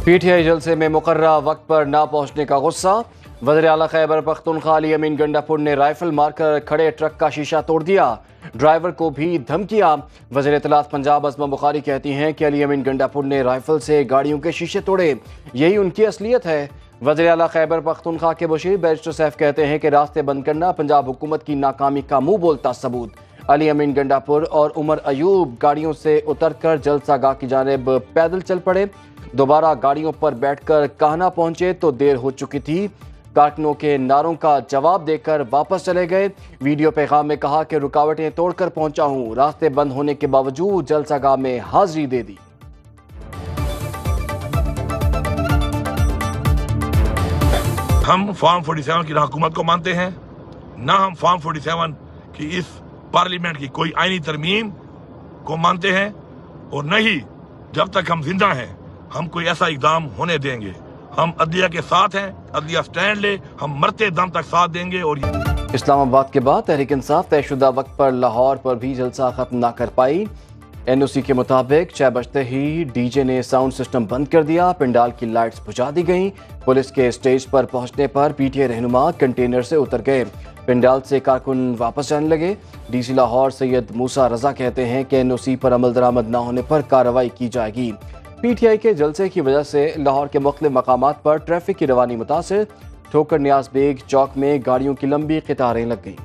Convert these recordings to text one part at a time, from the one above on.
PTI जलसे में मुकर्ररा वक्त पर ना पहुंचने का गुस्सा। वज़ीर आला खैबर पख्तूनख्वा अली अमीन गंडापुर ने राइफल मारकर खड़े ट्रक का शीशा तोड़ दिया, ड्राइवर को भी धमकियां। वज़ीर इत्तलात पंजाब अज़मा बुखारी कहती हैं कि अली अमीन गंडापुर ने राइफल से गाड़ियों के शीशे तोड़े, यही उनकी असलियत है। वज़ीर आला खैबर पख्तूनख्वा के मुशीर बैरिस्टर सैफ कहते हैं कि रास्ते बंद करना पंजाब हुकूमत की नाकामी का मुंह बोलता सबूत। अली अमीन गंडापुर और उमर अयूब गाड़ियों से उतरकर जलसागाह की जानिब पैदल चल पड़े। दोबारा गाड़ियों पर बैठकर काहना पहुंचे तो देर हो चुकी थी। कारकुनों के नारों का जवाब देकर वापस चले गए। वीडियो पैगाम में कहा कि रुकावटें तोड़कर पहुंचा हूं, रास्ते बंद होने के बावजूद जलसागाह में हाजिरी दे दी। हम फॉर्म 47 की हुकूमत को मानते हैं, ना हम फॉर्म 47 की इस पार्लियामेंट की कोई आईनी तरमीम को मानते हैं, और न ही जब तक हम जिंदा हैं हम कोई ऐसा इकदाम होने देंगे। हम अदलिया के साथ हैं, अदलिया स्टैंड ले, हम मरते दम तक साथ देंगे। और इस्लामाबाद के बाद तहरीक इंसाफ तयशुदा वक्त पर लाहौर पर भी जलसा खत्म ना कर पाई। NOC के मुताबिक 6 बजते ही DJ ने साउंड सिस्टम बंद कर दिया, पंडाल की लाइट्स बुझा दी गईं। पुलिस के स्टेज पर पहुंचने पर PTI रहनुमा कंटेनर से उतर गए, पंडाल से कारकुन वापस जाने लगे। DC लाहौर सैयद मूसा रजा कहते हैं कि NOC पर अमल दरामद न होने पर कार्रवाई की जाएगी। PTI के जलसे की वजह से लाहौर के मुख्तलिफ मकामात पर ट्रैफिक की रवानी मुतासिर। ठोकर नियाज बेग चौक में गाड़ियों की लंबी कतारें लग गईं।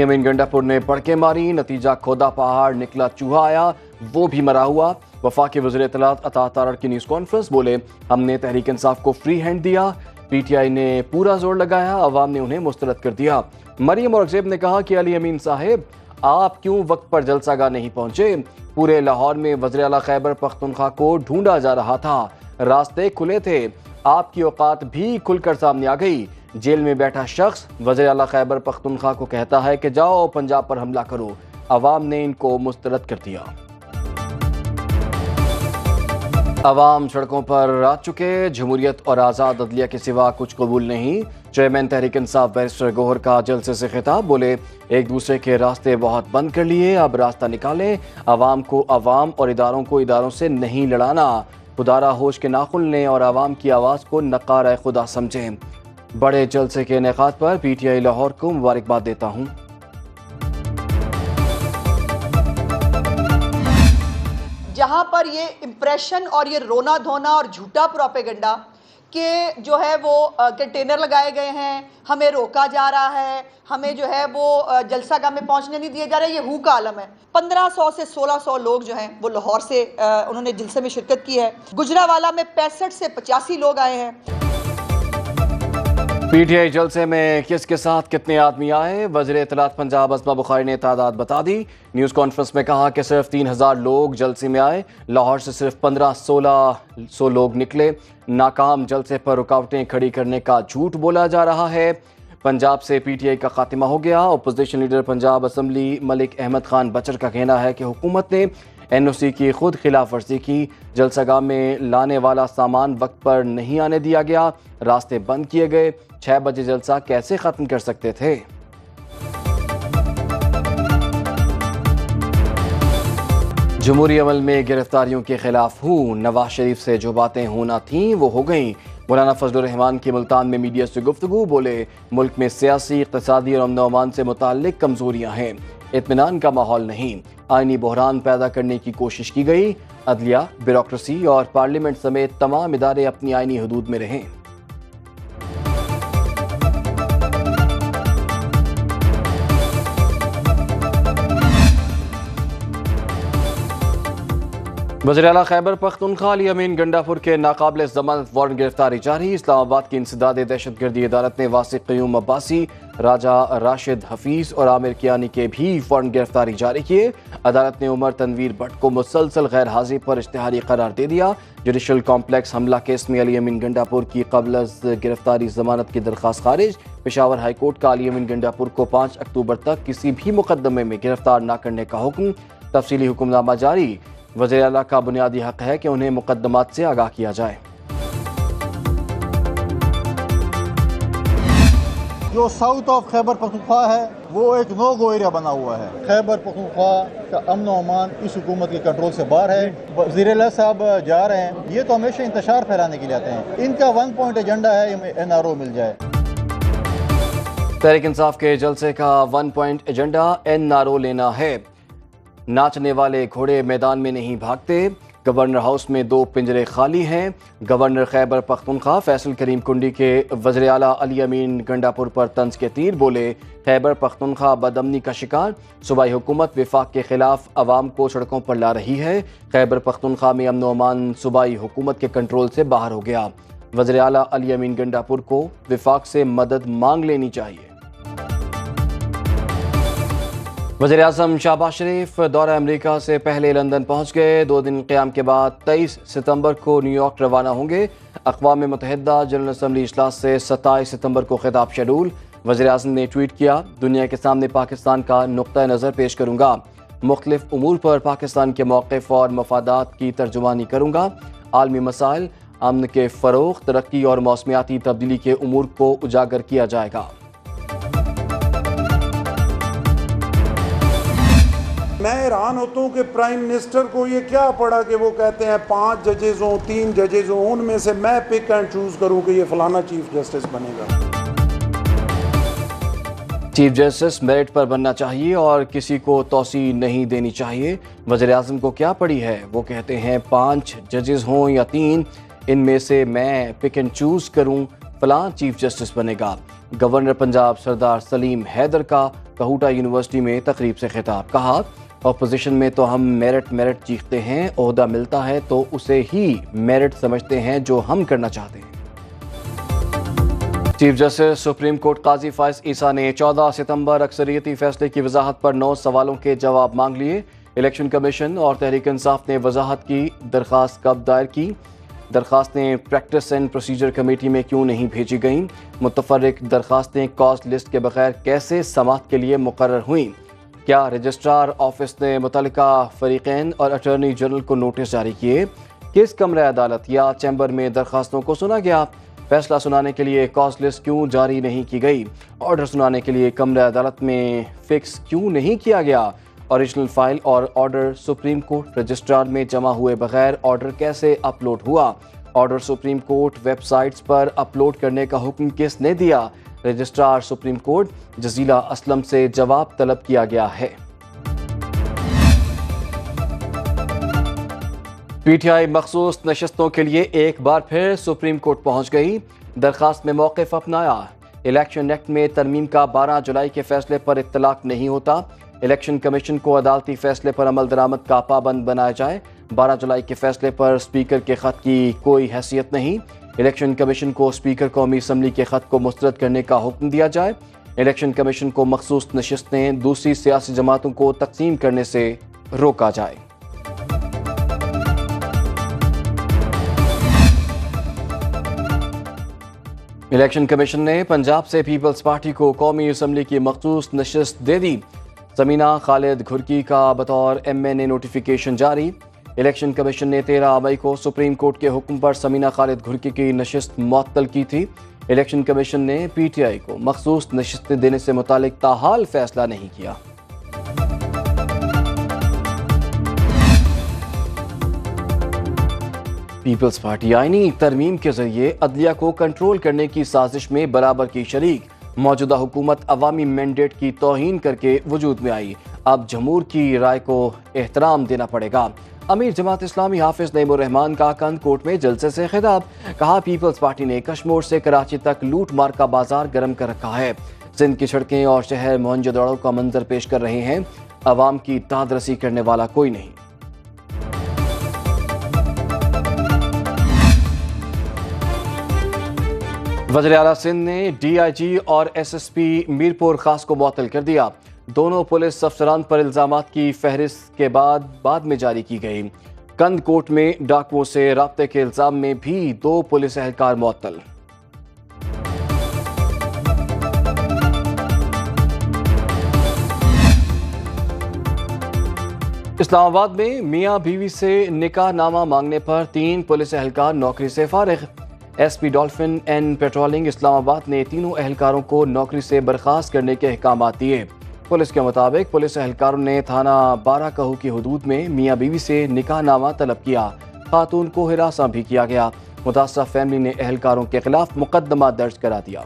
अमीन गंडापुर ने पड़के मारी, नतीजा खोदा पहाड़ निकला चूहा आया, वो भी मरा हुआ। वफाकी वज़ीर इत्तलात अता तारड़ की न्यूज़ कॉन्फ्रेंस बोले, हमने तहरीक इंसाफ को फ्री हैंड दिया, PTI ने पूरा जोर लगाया, अवाम ने उन्हें मुस्तरद कर दिया। मरियम औरंगज़ेब ने कहा कि अली अमीन साहिब आप क्यों वक्त पर जलसागाह नहीं पहुंचे? पूरे लाहौर में वज़ीर आला खैबर पख्तूनख्वा को ढूंढा जा रहा था, रास्ते खुले थे, आपकी औकात भी खुलकर सामने आ गई। जेल में बैठा शख्स वज़ीर आला खैबर पख्तूनख्वा को कहता है कि जाओ पंजाब पर हमला करो, अवाम ने इनको मुस्तरद कर दिया। अवाम सड़कों पर आ चुके, जमहूरियत और आज़ाद अदलिया के सिवा कुछ कबूल नहीं। चेयरमैन तहरीक इंसाफ बैरिस्टर गौहर का जलसे से खिताब, बोले एक दूसरे के रास्ते बहुत बंद कर लिए, अब रास्ता निकालें। अवाम को अवाम और इदारों को इदारों से नहीं लड़ाना, खुदारा होश के नाखुन लें और अवाम की आवाज़ को नकार खुदा समझें। बड़े जलसे के इनेकाद पर PTI लाहौर को मुबारकबाद देता हूँ। जहां पर ये इम्प्रेशन और ये रोना धोना और झूठा प्रोपेगेंडा के जो है वो कंटेनर लगाए गए हैं, हमें रोका जा रहा है, हमें जो है वो जलसागाह में पहुंचने नहीं दिया जा रहा है, ये हू का आलम है। 1500 से 1600 लोग जो हैं वो लाहौर से उन्होंने जलसे में शिरकत की है। गुजरावाला में 65 से 85 लोग आए हैं। PTI जलसे में किसके साथ कितने आदमी आए, वज़ीर इत्तलात पंजाब अज़मा बुखारी ने तादाद बता दी। न्यूज़ कॉन्फ्रेंस में कहा कि सिर्फ 3000 लोग जलसे में आए, लाहौर से सिर्फ 1500-1600 लोग निकले। नाकाम जलसे पर रुकावटें खड़ी करने का झूठ बोला जा रहा है। पंजाब से PTI का खात्मा हो गया। Opposition leader Punjab assembly Malik Ahmad Khan Bhachar का कहना है कि हुकूमत ने NOC की खुद खिलाफ वर्जी की, जलसागाह में लाने वाला सामान वक्त पर नहीं आने दिया गया, रास्ते बंद किए गए। 6 बजे जलसा कैसे खत्म कर सकते थे? जमहूरी अमल में गिरफ्तारियों के खिलाफ हूँ, नवाज शरीफ से जो बातें होना थीं वो हो गईं। मौलाना फजलुर रहमान की मुल्तान में मीडिया से गुफ्तगू, बोले मुल्क में सियासी, इक़्तिसादी और अमन व अमान से मुताल्लिक कमजोरियाँ हैं, इत्मीनान का माहौल नहीं। आईनी बहरान पैदा करने की कोशिश की गई। अदलिया, ब्यूरोक्रेसी और पार्लियामेंट समेत तमाम इदारे अपनी आईनी हदूद में रहें। वज़ीर आला खैबर पख्तूनख्वा अली अमीन गंडापुर के नाकाबिल ज़मानत वारंट गिरफ्तारी जारी। इस्लामाबाद की इंसदाद दहशतगर्दी अदालत ने वासिक क़य्यूम अब्बासी, राजा राशिद हफीज़ और आमिर कियानी के भी वारंट गिरफ्तारी जारी किए। अदालत ने उमर तनवीर भट्ट को मुसलसल गैर हाजिरी पर इश्तिहारी करार दे दिया। जुडिशल कॉम्प्लेक्स हमला केस में अली अमीन गंडापुर की क़ब्ल गिरफ्तारी ज़मानत की दरख्वास्त खारिज। पेशावर हाई कोर्ट का अली अमीन गंडापुर को 5 अक्टूबर तक किसी भी मुकदमे में गिरफ्तार न करने का हुक्म। तफसीली हुक्मनामा जारी। वज़ीर आला का बुनियादी हक है कि उन्हें मुकदमात से आगाह किया जाए। جو ساؤتھ آف خیبر پختونخوا ہے وہ ایک نو گو ایریا بنا ہوا ہے. خیبر پختونخوا کا امن و امان اس حکومت کے کنٹرول سے باہر ہے. وزیر اعلیٰ صاحب جا رہے ہیں, یہ تو ہمیشہ انتشار پھیلانے کے لیے آتے ہیں. ان کا 1 پوائنٹ ایجنڈا ہے NRO مل جائے. تحریک انصاف کے جلسے کا 1 پوائنٹ ایجنڈا NRO لینا ہے. ناچنے والے گھوڑے میدان میں نہیں بھاگتے. گورنر ہاؤس میں 2 پنجرے خالی ہیں. گورنر خیبر پختونخوا فیصل کریم کنڈی کے وزیر اعلیٰ علی امین گنڈاپور پر طنز کے تیر بولے. خیبر پختونخوا بدامنی کا شکار. صوبائی حکومت وفاق کے خلاف عوام کو سڑکوں پر لا رہی ہے. خیبر پختونخوا میں امن و امان صوبائی حکومت کے کنٹرول سے باہر ہو گیا. وزیر اعلیٰ علی امین گنڈاپور کو وفاق سے مدد مانگ لینی چاہیے. وزیر اعظم شہباز شریف دورہ امریکہ سے پہلے لندن پہنچ گئے. 2 دن قیام کے بعد 23 ستمبر کو نیو یارک روانہ ہوں گے. اقوام متحدہ جنرل اسمبلی اجلاس سے 27 ستمبر کو خطاب شیڈول. وزیر اعظم نے ٹویٹ کیا, دنیا کے سامنے پاکستان کا نقطہ نظر پیش کروں گا. مختلف امور پر پاکستان کے موقف اور مفادات کی ترجمانی کروں گا. عالمی مسائل, امن کے فروغ, ترقی اور موسمیاتی تبدیلی کے امور کو اجاگر کیا جائے گا. میں حیران ہوتا ہوں کہ پرائم منسٹر کو یہ کیا پڑا کہ وہ کہتے ہیں 5 ججز ہوں, 3 ججز ہوں, ان میں سے میں پک اینڈ چوز کروں کہ یہ فلانا چیف جسٹس بنے گا. چیف جسٹس میرٹ پر بننا چاہیے اور کسی کو توسیع نہیں دینی چاہیے. وزیر اعظم کو کیا پڑی ہے, وہ کہتے ہیں 5 ججز ہوں یا 3, ان میں سے میں پک اینڈ چوز کروں فلاں چیف جسٹس بنے گا. گورنر پنجاب سردار سلیم حیدر کا کہوٹا یونیورسٹی میں تقریب سے خطاب. کہا, اپوزیشن میں تو ہم میرٹ چیختے ہیں, عہدہ ملتا ہے تو اسے ہی میرٹ سمجھتے ہیں جو ہم کرنا چاہتے ہیں. چیف جسٹس سپریم کورٹ قاضی فائز عیسیٰ نے 14 ستمبر اکثریتی فیصلے کی وضاحت پر 9 سوالوں کے جواب مانگ لیے. الیکشن کمیشن اور تحریک انصاف نے وضاحت کی. درخواست کب دائر کی؟ درخواستیں پریکٹس اینڈ پروسیجر کمیٹی میں کیوں نہیں بھیجی گئیں؟ متفرق درخواستیں کاز لسٹ کے بغیر کیسے سماعت کے لیے مقرر ہوئیں؟ کیا رجسٹرار آفس نے متعلقہ فریقین اور اٹارنی جنرل کو نوٹس جاری کیے؟ کس کمرہ عدالت یا چیمبر میں درخواستوں کو سنا گیا؟ فیصلہ سنانے کے لیے کاز لسٹ کیوں جاری نہیں کی گئی؟ آرڈر سنانے کے لیے کمرہ عدالت میں فکس کیوں نہیں کیا گیا؟ اوریجنل فائل اور آرڈر سپریم کورٹ رجسٹرار میں جمع ہوئے بغیر آرڈر کیسے اپلوڈ ہوا؟ Order supreme court websites پر اپلوڈ کرنے کا حکم کس نے دیا؟ Registrar supreme court Jazila Aslam سے جواب طلب کیا گیا ہے. پی ٹی آئی مخصوص نشستوں کے لیے ایک بار پھر سپریم کورٹ پہنچ گئی. درخواست میں موقف اپنایا. الیکشن ایکٹ میں ترمیم کا 12 جولائی کے فیصلے پر اطلاق نہیں ہوتا. الیکشن کمیشن کو عدالتی فیصلے پر عمل درآمد کا پابند بنایا جائے. 12 جولائی کے فیصلے پر اسپیکر کے خط کی کوئی حیثیت نہیں. الیکشن کمیشن کو اسپیکر قومی اسمبلی کے خط کو مسترد کرنے کا حکم دیا جائے. الیکشن کمیشن کو مخصوص نشستیں دوسری سیاسی جماعتوں کو تقسیم کرنے سے روکا جائے. الیکشن کمیشن نے پنجاب سے پیپلز پارٹی کو قومی اسمبلی کی مخصوص نشست دے دی. سمینہ خالد گھرکی کا بطور MN نوٹیفیکیشن جاری. الیکشن کمیشن نے 13 مئی کو سپریم کورٹ کے حکم پر سمینہ خالد گھرکی کی نشست معطل کی تھی. الیکشن کمیشن نے PTI کو مخصوص نشستیں دینے سے متعلق تاحال فیصلہ نہیں کیا. پیپلز پارٹی آئینی ترمیم کے ذریعے عدلیہ کو کنٹرول کرنے کی سازش میں برابر کی شریک. موجودہ حکومت عوامی مینڈیٹ کی توہین کر کے وجود میں آئی. اب جمہور کی رائے کو احترام دینا پڑے گا. امیر جماعت اسلامی حافظ نعیم الرحمان کا کند کوٹ میں جلسے سے خطاب. کہا, پیپلز پارٹی نے کشمور سے کراچی تک لوٹ مار کا بازار گرم کر رکھا ہے. سندھ کی سڑکیں اور شہر موہنجو دڑو کا منظر پیش کر رہے ہیں. عوام کی داد رسی کرنے والا کوئی نہیں. وزیر اعلیٰ سندھ نے DIG اور SSP میرپور خاص کو معطل کر دیا. دونوں پولیس افسران پر الزامات کی فہرست کے بعد میں جاری کی گئی. کند کوٹ میں ڈاکوؤں سے رابطے کے الزام میں بھی 2 پولیس اہلکار معطل. اسلام آباد میں میاں بیوی سے نکاح نامہ مانگنے پر 3 پولیس اہلکار نوکری سے فارغ. S P dolphin and patrolling Islamabad نے تینوں اہلکاروں کو نوکری سے برخاست کرنے کے احکامات دیے۔ پولیس کے مطابق پولیس اہلکاروں نے تھانہ بارہ کہو کی حدود میں میاں بیوی سے نکاح نامہ طلب کیا۔ خاتون کو ہراساں بھی کیا گیا۔ متاثرہ فیملی نے اہلکاروں کے خلاف مقدمہ درج کرا دیا۔